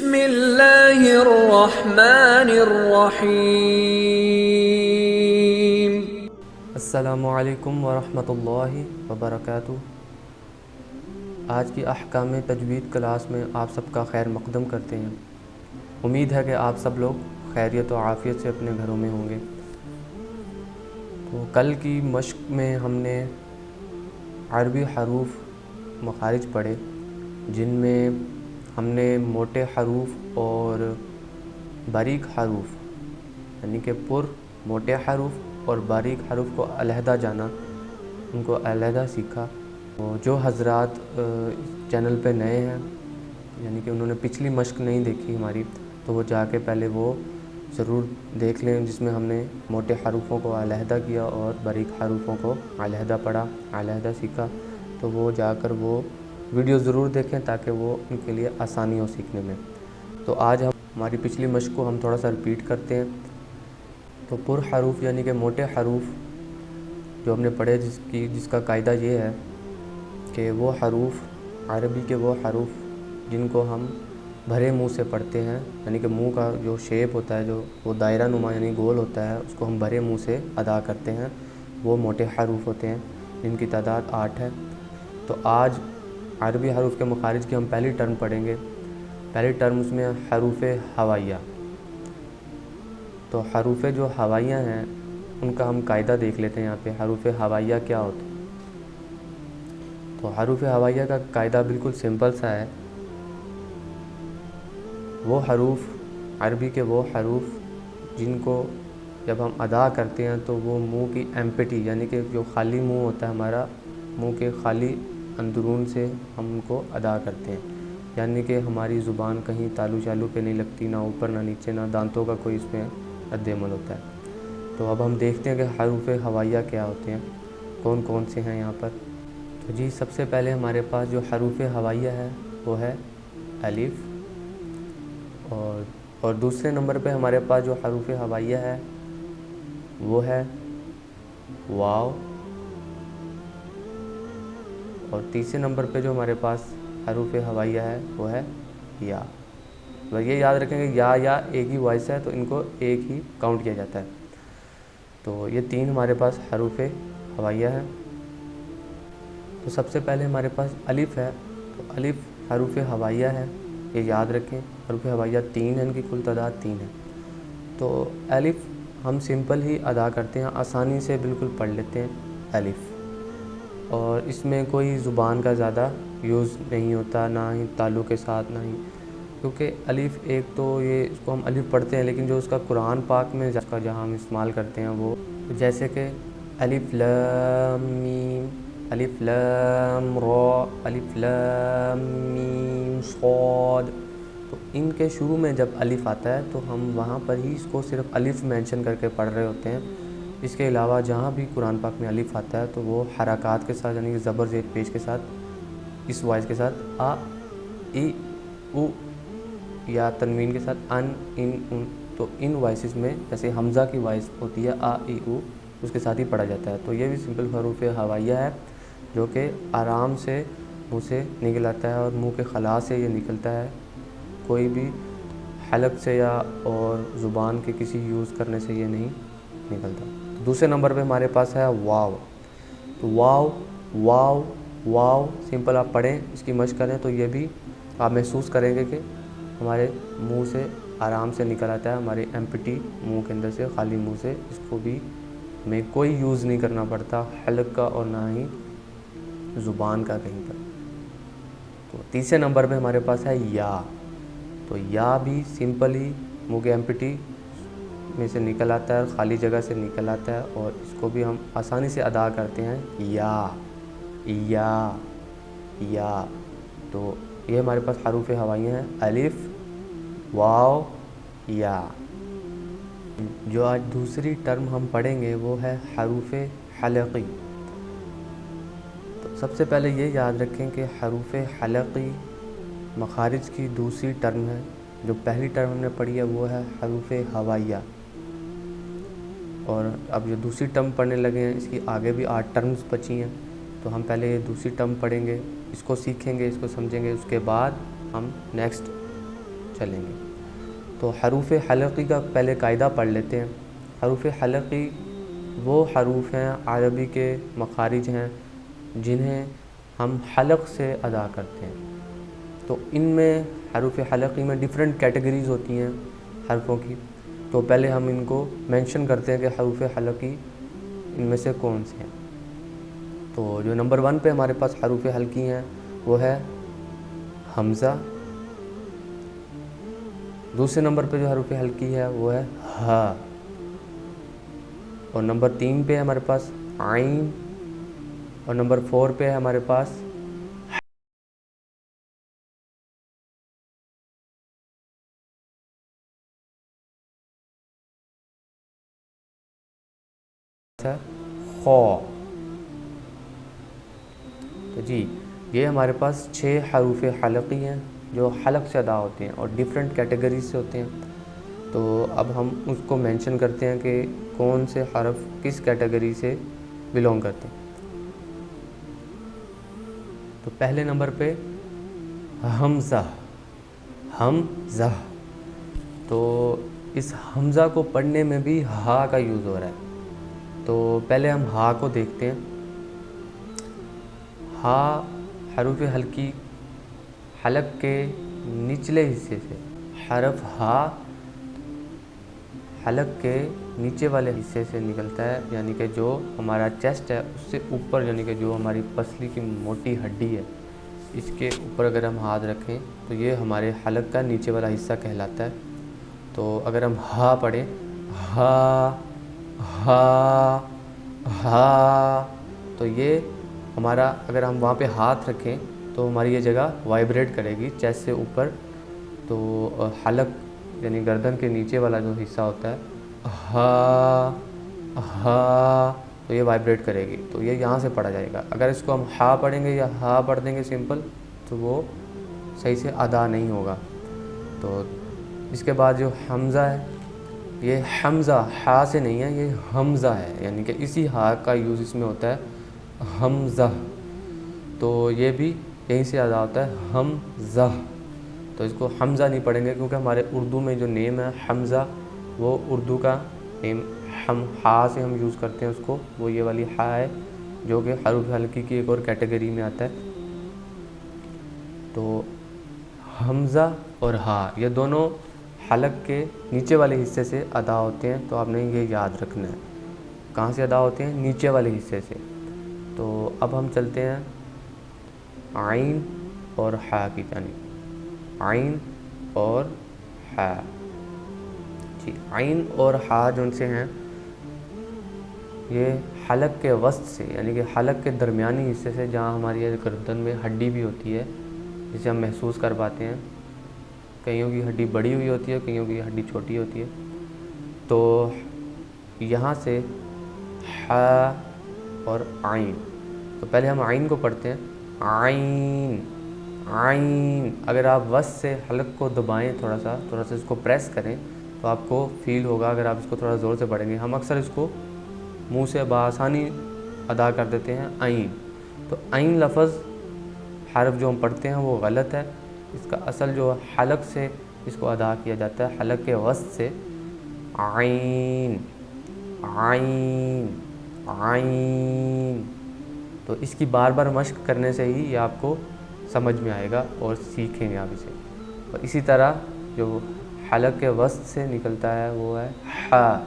بسم اللہ الرحمن الرحیم۔ السلام علیکم ورحمۃ اللہ وبرکاتہ۔ آج کی احکام تجوید کلاس میں آپ سب کا خیر مقدم کرتے ہیں۔ امید ہے کہ آپ سب لوگ خیریت و عافیت سے اپنے گھروں میں ہوں گے۔ تو کل کی مشق میں ہم نے عربی حروف مخارج پڑھے، جن میں ہم نے موٹے حروف اور باریک حروف یعنی کہ موٹے حروف اور باریک حروف کو علیحدہ جانا، ان کو علیحدہ سیکھا۔ جو حضرات چینل پہ نئے ہیں، یعنی کہ انہوں نے پچھلی مشق نہیں دیکھی ہماری، تو وہ جا کے پہلے وہ ضرور دیکھ لیں، جس میں ہم نے موٹے حروفوں کو علیحدہ کیا اور باریک حروفوں کو علیحدہ پڑھا، علیحدہ سیکھا۔ تو وہ جا کر وہ ویڈیو ضرور دیکھیں تاکہ وہ ان کے لیے آسانی ہو سیکھنے میں۔ تو آج ہماری پچھلی مشق کو ہم تھوڑا سا رپیٹ کرتے ہیں۔ تو حروف یعنی کہ موٹے حروف جو ہم نے پڑھے، جس کا قاعدہ یہ ہے کہ وہ حروف عربی کے وہ حروف جن کو ہم بھرے منہ سے پڑھتے ہیں، یعنی کہ منہ کا جو شیپ ہوتا ہے، جو وہ دائرہ نما یعنی گول ہوتا ہے، اس کو ہم بھرے منہ سے ادا کرتے ہیں، وہ موٹے حروف ہوتے ہیں، جن کی تعداد 8 ہے۔ تو آج عربی حروف کے مخارج کی ہم پہلی ٹرم پڑھیں گے۔ پہلی ٹرم اس میں حروف ہوائیہ۔ تو حروف جو ہوائیہ ہیں ان کا ہم قاعدہ دیکھ لیتے ہیں۔ یہاں پہ حروف ہوائیہ کیا ہوتے ہیں؟ تو حروف ہوائیہ کا قاعدہ بالکل سمپل سا ہے۔ وہ حروف عربی کے وہ حروف جن کو جب ہم ادا کرتے ہیں تو وہ منہ کی ایمپٹی یعنی کہ جو خالی منہ ہوتا ہے ہمارا، منہ کے خالی اندرون سے ہم ان کو ادا کرتے ہیں، یعنی کہ ہماری زبان کہیں تالو چالو پہ نہیں لگتی، نہ اوپر نہ نیچے، نہ دانتوں کا کوئی اس میں رد عمل ہوتا ہے۔ تو اب ہم دیکھتے ہیں کہ حروف ہوائیہ کیا ہوتے ہیں، کون کون سے ہیں یہاں پر۔ تو جی سب سے پہلے ہمارے پاس جو حروف ہوائیہ ہے وہ ہے الف، اور دوسرے نمبر پہ ہمارے پاس جو حروف ہوائیہ ہے وہ ہے واو، اور تیسرے نمبر پہ جو ہمارے پاس حروف ہوائیہ ہے وہ ہے یا۔ بس یہ یاد رکھیں کہ یا ایک ہی وائس ہے، تو ان کو ایک ہی کاؤنٹ کیا جاتا ہے۔ تو یہ 3 ہمارے پاس حروف ہوائیہ ہے۔ تو سب سے پہلے ہمارے پاس الف ہے۔ تو الف حروف ہوائیہ ہے، یہ یاد رکھیں۔ حروف ہوائیہ 3 ہیں، ان کی کل تعداد 3 ہے۔ تو الف ہم سمپل ہی ادا کرتے ہیں، آسانی سے بالکل پڑھ لیتے ہیں الف، اور اس میں کوئی زبان کا زیادہ یوز نہیں ہوتا، نہ ہی تالو کے ساتھ، نہ ہی، کیونکہ الف ایک تو یہ اس کو ہم الف پڑھتے ہیں، لیکن جو اس کا قرآن پاک میں جہاں ہم استعمال کرتے ہیں وہ جیسے کہ الف لام میم، الف لام را، الف لام میم صاد، تو ان کے شروع میں جب الف آتا ہے تو ہم وہاں پر ہی اس کو صرف الف مینشن کر کے پڑھ رہے ہوتے ہیں۔ اس کے علاوہ جہاں بھی قرآن پاک میں الف آتا ہے تو وہ حرکات کے ساتھ، یعنی کہ زبر زیر پیش کے ساتھ، اس وائس کے ساتھ آ ای او، یا تنوین کے ساتھ ان ان ان، تو ان وائسز میں جیسے حمزہ کی وائس ہوتی ہے آ ای او، اس کے ساتھ ہی پڑھا جاتا ہے۔ تو یہ بھی سمپل حروف ہوائیہ ہے جو کہ آرام سے منہ سے نکل آتا ہے، اور منہ کے خلا سے یہ نکلتا ہے، کوئی بھی حلق سے یا اور زبان کے کسی یوز کرنے سے یہ نہیں نکلتا۔ دوسرے نمبر پہ ہمارے پاس ہے واو۔ تو واو واو واو سمپل آپ پڑھیں، اس کی مشق کریں تو یہ بھی آپ محسوس کریں گے کہ ہمارے منہ سے آرام سے نکل آتا ہے، ہمارے ایمپٹی منہ کے اندر سے، خالی منہ سے، اس کو بھی ہمیں کوئی یوز نہیں کرنا پڑتا حلق کا اور نہ ہی زبان کا کہیں پر۔ تو تیسرے نمبر پہ ہمارے پاس ہے یا۔ تو یا بھی سمپل ہی منہ کے ایمپٹی میں سے نکل آتا ہے، خالی جگہ سے نکل آتا ہے، اور اس کو بھی ہم آسانی سے ادا کرتے ہیں یا یا یا۔ تو یہ ہمارے پاس حروف ہوائیہ ہیں الف واو یا۔ جو آج دوسری ٹرم ہم پڑھیں گے وہ ہے حروف حلقی۔ تو سب سے پہلے یہ یاد رکھیں کہ حروف حلقی مخارج کی دوسری ٹرم ہے۔ جو پہلی ٹرم ہم نے پڑھی ہے وہ ہے حروف ہوائیہ، اور اب جو دوسری ٹرم پڑھنے لگے ہیں، اس کی آگے بھی 8 ٹرمز بچی ہیں، تو ہم پہلے یہ دوسری ٹرم پڑھیں گے، اس کو سیکھیں گے، اس کو سمجھیں گے، اس کے بعد ہم نیکسٹ چلیں گے۔ تو حروف حلقی کا پہلے قاعدہ پڑھ لیتے ہیں۔ حروف حلقی وہ حروف ہیں عربی کے مخارج ہیں جنہیں ہم حلق سے ادا کرتے ہیں۔ تو ان میں حروف حلقی میں ڈیفرنٹ کیٹیگریز ہوتی ہیں حرفوں کی، تو پہلے ہم ان کو مینشن کرتے ہیں کہ حروف حلقی ان میں سے کون سے ہیں۔ تو جو نمبر 1 پہ ہمارے پاس حروف حلقی ہیں وہ ہے حمزہ۔ دوسرے نمبر پہ جو حروف حلقی ہے وہ ہے ہا، اور نمبر 3 پہ ہے ہمارے پاس عین، اور نمبر 4 پہ ہے ہمارے پاس خو۔ تو جی یہ ہمارے پاس 6 حروف حلقی ہیں جو حلق سے ادا ہوتے ہیں اور ڈیفرنٹ کیٹیگریز سے ہوتے ہیں۔ تو اب ہم اس کو مینشن کرتے ہیں کہ کون سے حرف کس کیٹیگری سے بلونگ کرتے ہیں۔ تو پہلے نمبر پہ حمزہ، حمزہ۔ تو اس حمزہ کو پڑھنے میں بھی ہا کا یوز ہو رہا ہے۔ تو پہلے ہم ہا کو دیکھتے ہیں۔ ہا حروف حلقی حلق کے نچلے حصے سے، حرف ہا حلق کے نیچے والے حصے سے نکلتا ہے، یعنی کہ جو ہمارا چیسٹ ہے اس سے اوپر، یعنی کہ جو ہماری پسلی کی موٹی ہڈی ہے اس کے اوپر اگر ہم ہاتھ رکھیں تو یہ ہمارے حلق کا نیچے والا حصہ کہلاتا ہے۔ تو اگر ہم ہا پڑھیں، ہا ہا ہا، تو یہ ہمارا اگر ہم وہاں پہ ہاتھ رکھیں تو ہماری یہ جگہ وائبریٹ کرے گی چیسٹ سے اوپر۔ تو حلق یعنی گردن کے نیچے والا جو حصہ ہوتا ہے ہا ہا، تو یہ وائبریٹ کرے گی، تو یہ یہاں سے پڑھا جائے گا۔ اگر اس کو ہم ہا پڑھیں گے یا ہا پڑھ دیں گے سمپل تو وہ صحیح سے ادا نہیں ہوگا۔ تو اس کے بعد جو حمزہ ہے، یہ حمزہ ہا سے نہیں ہے، یہ حمزہ ہے، یعنی کہ اسی ہا کا یوز اس میں ہوتا ہے حمزہ، تو یہ بھی یہیں سے ادا ہوتا ہے حمزہ۔ تو اس کو حمزہ نہیں پڑھیں گے کیونکہ ہمارے اردو میں جو نیم ہے حمزہ، وہ اردو کا نیم ہم ہا سے ہم یوز کرتے ہیں اس کو، وہ یہ والی ہا ہے جو کہ حروف حلقی کی ایک اور کیٹیگری میں آتا ہے۔ تو حمزہ اور ہا یہ دونوں حلق کے نیچے والے حصے سے ادا ہوتے ہیں، تو آپ نے یہ یاد رکھنا ہے کہاں سے ادا ہوتے ہیں، نیچے والے حصے سے۔ تو اب ہم چلتے ہیں عین اور ہا کی جانب، عین اور ہا۔ جی عین اور ہا جو ان سے ہیں یہ حلق کے وسط سے، یعنی کہ حلق کے درمیانی حصے سے، جہاں ہماری گردن میں ہڈی بھی ہوتی ہے جسے ہم محسوس کر پاتے ہیں، کئیوں کی ہڈی بڑی ہوئی ہوتی ہے، کئیوں کی ہڈی چھوٹی ہوتی ہے، تو یہاں سے ہا اور عین۔ تو پہلے ہم عین کو پڑھتے ہیں، عین عین۔ اگر آپ وسط سے حلق کو دبائیں، تھوڑا سا اس کو پریس کریں تو آپ کو فیل ہوگا اگر آپ اس کو تھوڑا زور سے پڑھیں گے۔ ہم اکثر اس کو منہ سے بآسانی ادا کر دیتے ہیں عین، تو عین لفظ حرف جو ہم پڑھتے ہیں وہ غلط ہے۔ اس کا اصل جو حلق سے اس کو ادا کیا جاتا ہے، حلق کے وسط سے، عین عین عین۔ تو اس کی بار بار مشق کرنے سے ہی یہ آپ کو سمجھ میں آئے گا اور سیکھیں گے آپ اسے۔ اور اسی طرح جو حلق کے وسط سے نکلتا ہے وہ ہے ہا،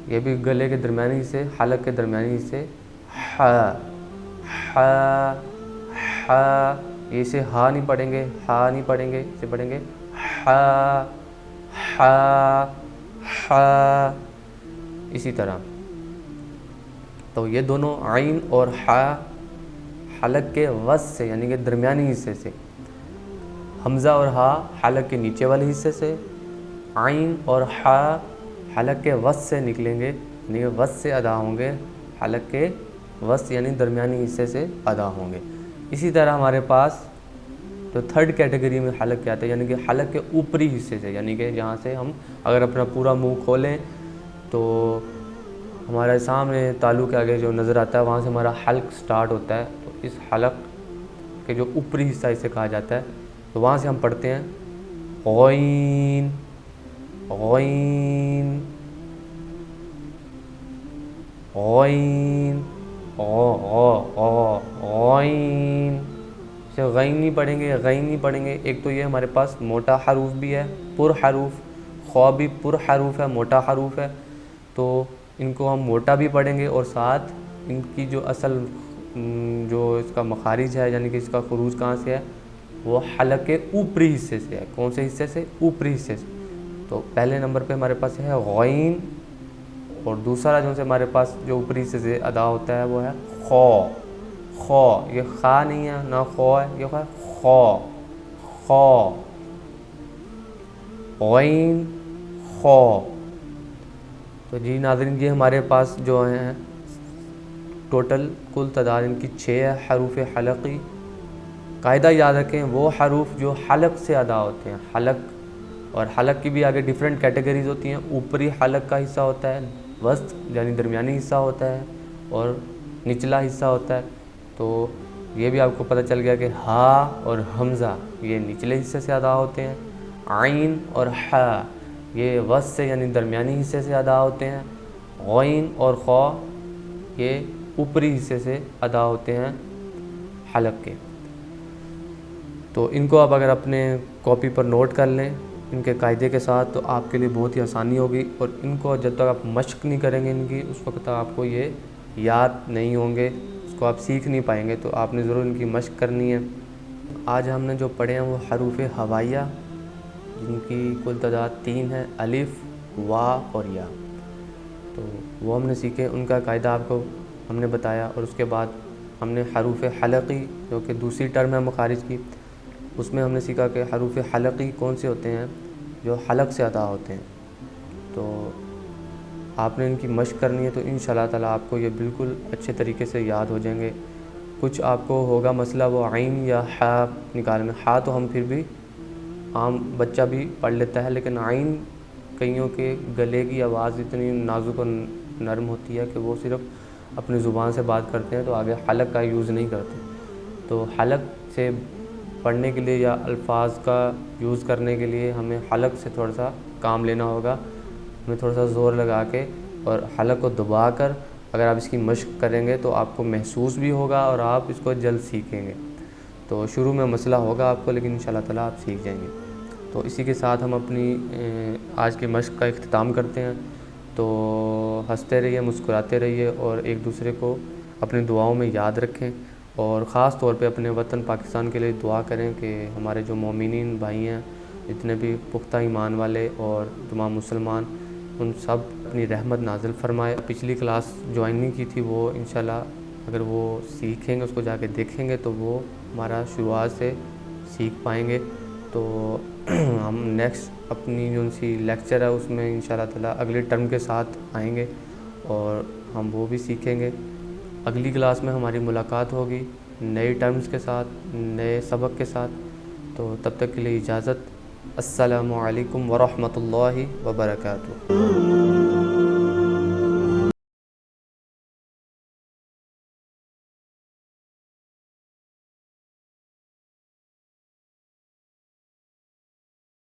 یہ بھی گلے کے درمیانی حصے، حلق کے درمیانی حصے، ہا ہا ہا۔ یہ اسے ہا نہیں پڑھیں گے، ہا نہیں پڑھیں گے، اسے پڑھیں گے ہا ہا ہا، اسی طرح۔ تو یہ دونوں عین اور ہا حلق کے وسط سے یعنی کہ درمیانی حصے سے، حمزہ اور ہا حلق کے نیچے والے حصے سے، عین اور ہا حلق کے وسط سے نکلیں گے، یعنی وسط سے ادا ہوں گے، حلق کے وسط یعنی درمیانی حصے سے ادا ہوں گے۔ اسی طرح ہمارے پاس جو تھرڈ کیٹیگری میں حلق کیا آتا ہے، یعنی کہ حلق کے اوپری حصے سے، یعنی کہ جہاں سے ہم اگر اپنا پورا منہ کھولیں تو ہمارے سامنے تالو کے آگے جو نظر آتا ہے وہاں سے ہمارا حلق سٹارٹ ہوتا ہے۔ تو اس حلق کے جو اوپری حصہ اسے کہا جاتا ہے، تو وہاں سے ہم پڑھتے ہیں غین غین غین غین، اسے غین نہیں پڑھیں گے، غین نہیں پڑھیں گے۔ ایک تو یہ ہمارے پاس موٹا حروف بھی ہے، پر حروف، خو بھی پر حروف ہے، موٹا حروف ہے، تو ان کو ہم موٹا بھی پڑھیں گے، اور ساتھ ان کی جو اصل جو اس کا مخارج ہے، یعنی کہ اس کا خروج کہاں سے ہے، وہ حلق کے اوپری حصے سے ہے۔ کون سے حصے سے؟ اوپری حصے سے۔ تو پہلے نمبر پہ ہمارے پاس ہے غین، اور دوسرا جو سے ہمارے پاس جو اوپری حصے سے ادا ہوتا ہے وہ ہے خو۔ خو، یہ خا نہیں ہے، نہ خو ہے، یہ ہے خو، خو، غین، خو۔ تو جی ناظرین، یہ ہمارے پاس جو ہیں ٹوٹل کل تعداد ان کی 6 ہے حروف حلقی۔ قاعدہ یاد رکھیں، وہ حروف جو حلق سے ادا ہوتے ہیں، حلق، اور حلق کی بھی آگے ڈیفرنٹ کیٹیگریز ہوتی ہیں۔ اوپری حلق کا حصہ ہوتا ہے، وسط یعنی درمیانی حصہ ہوتا ہے، اور نچلا حصہ ہوتا ہے۔ تو یہ بھی آپ کو پتہ چل گیا کہ ہا اور حمزہ یہ نچلے حصے سے ادا ہوتے ہیں، عین اور ح یہ وسط سے یعنی درمیانی حصے سے ادا ہوتے ہیں، غین اور خو یہ اوپری حصے سے ادا ہوتے ہیں حلق کے۔ تو ان کو آپ اگر اپنے کاپی پر نوٹ کر لیں ان کے قاعدے کے ساتھ، تو آپ کے لیے بہت ہی آسانی ہوگی، اور ان کو جب تک آپ مشق نہیں کریں گے ان کی، اس وقت تک آپ کو یہ یاد نہیں ہوں گے، اس کو آپ سیکھ نہیں پائیں گے۔ تو آپ نے ضرور ان کی مشق کرنی ہے۔ آج ہم نے جو پڑھے ہیں وہ حروف ہوائیہ، جن کی کل تعداد 3 ہے، الف، وا اور یا۔ تو وہ ہم نے سیکھے، ان کا قاعدہ آپ کو ہم نے بتایا، اور اس کے بعد ہم نے حروف حلقی جو کہ دوسری ٹرم ہے مخارج کی، اس میں ہم نے سیکھا کہ حروف حلقی کون سے ہوتے ہیں جو حلق سے ادا ہوتے ہیں۔ تو آپ نے ان کی مشق کرنی ہے، تو انشاءاللہ تعالیٰ آپ کو یہ بالکل اچھے طریقے سے یاد ہو جائیں گے۔ کچھ آپ کو ہوگا مسئلہ وہ عین یا ح نکالنے میں، ح تو ہم پھر بھی عام بچہ بھی پڑھ لیتا ہے، لیکن عین کئیوں کے گلے کی آواز اتنی نازک و نرم ہوتی ہے کہ وہ صرف اپنی زبان سے بات کرتے ہیں، تو آگے حلق کا یوز نہیں کرتے۔ تو حلق سے پڑھنے کے لیے یا الفاظ کا یوز کرنے کے لیے ہمیں حلق سے تھوڑا سا کام لینا ہوگا، ہمیں تھوڑا سا زور لگا کے اور حلق کو دبا کر اگر آپ اس کی مشق کریں گے تو آپ کو محسوس بھی ہوگا اور آپ اس کو جلد سیکھیں گے۔ تو شروع میں مسئلہ ہوگا آپ کو، لیکن انشاءاللہ تعالیٰ آپ سیکھ جائیں گے۔ تو اسی کے ساتھ ہم اپنی آج کی مشق کا اختتام کرتے ہیں۔ تو ہنستے رہیے، مسکراتے رہیے، اور ایک دوسرے کو اپنی دعاؤں میں یاد رکھیں، اور خاص طور پہ اپنے وطن پاکستان کے لیے دعا کریں کہ ہمارے جو مومنین بھائی ہیں، جتنے بھی پختہ ایمان والے اور تمام مسلمان، ان سب اپنی رحمت نازل فرمائے۔ پچھلی کلاس جوائن نہیں کی تھی، وہ انشاءاللہ اگر وہ سیکھیں گے، اس کو جا کے دیکھیں گے، تو وہ ہمارا شروعات سے سیکھ پائیں گے۔ تو ہم نیکسٹ اپنی جو سی لیکچر ہے اس میں انشاءاللہ تعالیٰ اگلے ٹرم کے ساتھ آئیں گے، اور ہم وہ بھی سیکھیں گے۔ اگلی کلاس میں ہماری ملاقات ہوگی نئے ٹرمز کے ساتھ، نئے سبق کے ساتھ۔ تو تب تک کے لیے اجازت۔ السلام علیکم ورحمۃ اللہ وبرکاتہ۔